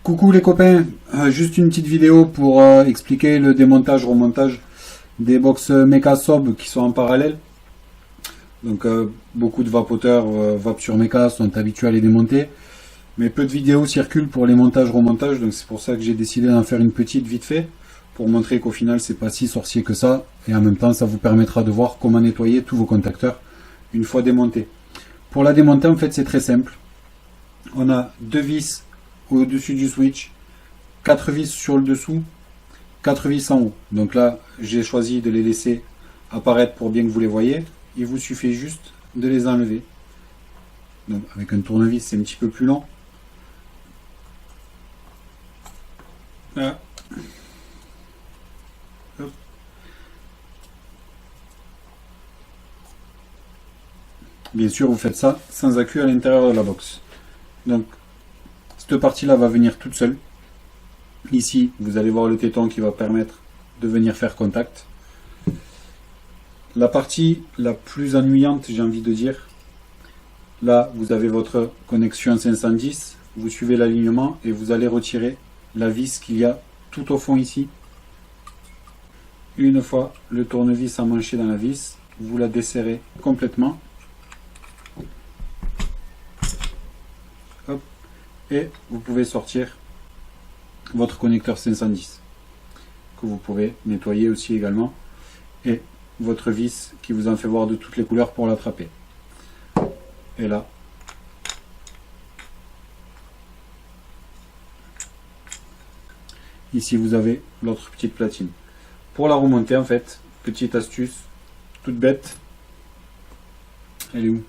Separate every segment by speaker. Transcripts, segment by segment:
Speaker 1: Coucou les copains, juste une petite vidéo pour expliquer le démontage, remontage des box Mecha Sob qui sont en parallèle. Donc beaucoup de vapoteurs Vap sur Mecha sont habitués à les démonter, mais peu de vidéos circulent pour les montages, remontages, donc c'est pour ça que j'ai décidé d'en faire une petite vite fait, pour montrer qu'au final c'est pas si sorcier que ça, et en même temps ça vous permettra de voir comment nettoyer tous vos contacteurs une fois démontés. Pour la démonter en fait c'est très simple, on a deux vis au-dessus du switch, 4 vis sur le dessous, 4 vis en haut. Donc là, j'ai choisi de les laisser apparaître pour bien que vous les voyez. Il vous suffit juste de les enlever. Donc avec un tournevis, c'est un petit peu plus lent. Là. Hop. Bien sûr, vous faites ça sans accu à l'intérieur de la box. Donc, cette partie-là va venir toute seule. Ici, vous allez voir le téton qui va permettre de venir faire contact. La partie la plus ennuyante, j'ai envie de dire, là, vous avez votre connexion 510, vous suivez l'alignement et vous allez retirer la vis qu'il y a tout au fond ici. Une fois le tournevis emmanché dans la vis, vous la desserrez complètement. Hop, et vous pouvez sortir votre connecteur 510 que vous pouvez nettoyer aussi également, et votre vis qui vous en fait voir de toutes les couleurs pour l'attraper. Et là, ici vous avez l'autre petite platine. Pour la remonter en fait, petite astuce toute bête, elle est où?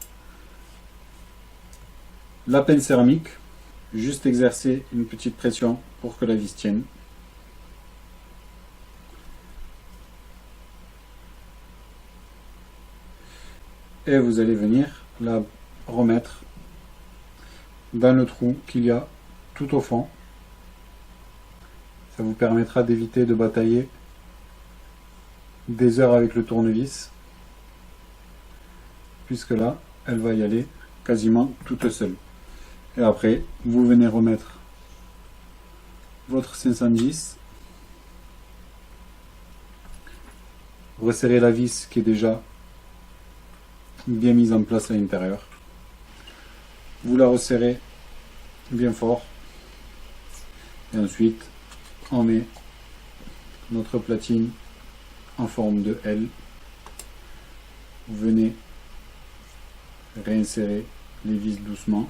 Speaker 1: La penne céramique, juste exercer une petite pression pour que la vis tienne. Et vous allez venir la remettre dans le trou qu'il y a tout au fond. Ça vous permettra d'éviter de batailler des heures avec le tournevis, puisque là, elle va y aller quasiment toute seule. Et après, vous venez remettre votre 510, resserrer la vis qui est déjà bien mise en place à l'intérieur. Vous la resserrez bien fort. Et ensuite, on met notre platine en forme de L. Vous venez réinsérer les vis doucement.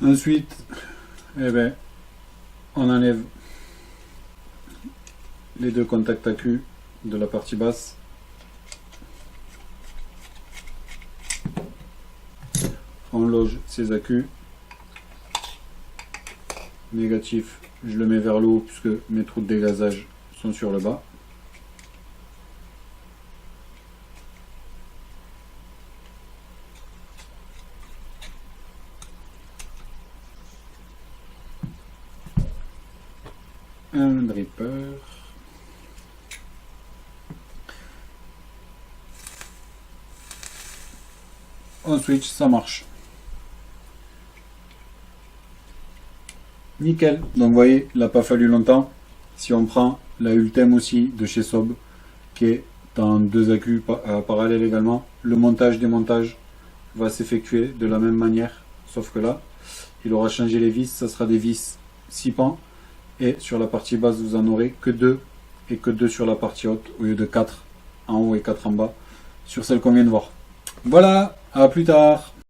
Speaker 1: Ensuite, on enlève les deux contacts AQ de la partie basse. On loge ces AQ. Négatif, je le mets vers le haut puisque mes trous de dégazage sont sur le bas. Un dripper. On switch, ça marche. Nickel. Donc vous voyez, il n'a pas fallu longtemps. Si on prend la Ultem aussi de chez Sob, qui est en 2 accus parallèles également, le montage-démontage va s'effectuer de la même manière, sauf que là, il aura changé les vis, ça sera des vis 6 pans, et sur la partie basse, vous en aurez que 2, et que 2 sur la partie haute, au lieu de 4 en haut et 4 en bas, sur celle qu'on vient de voir. Voilà, à plus tard.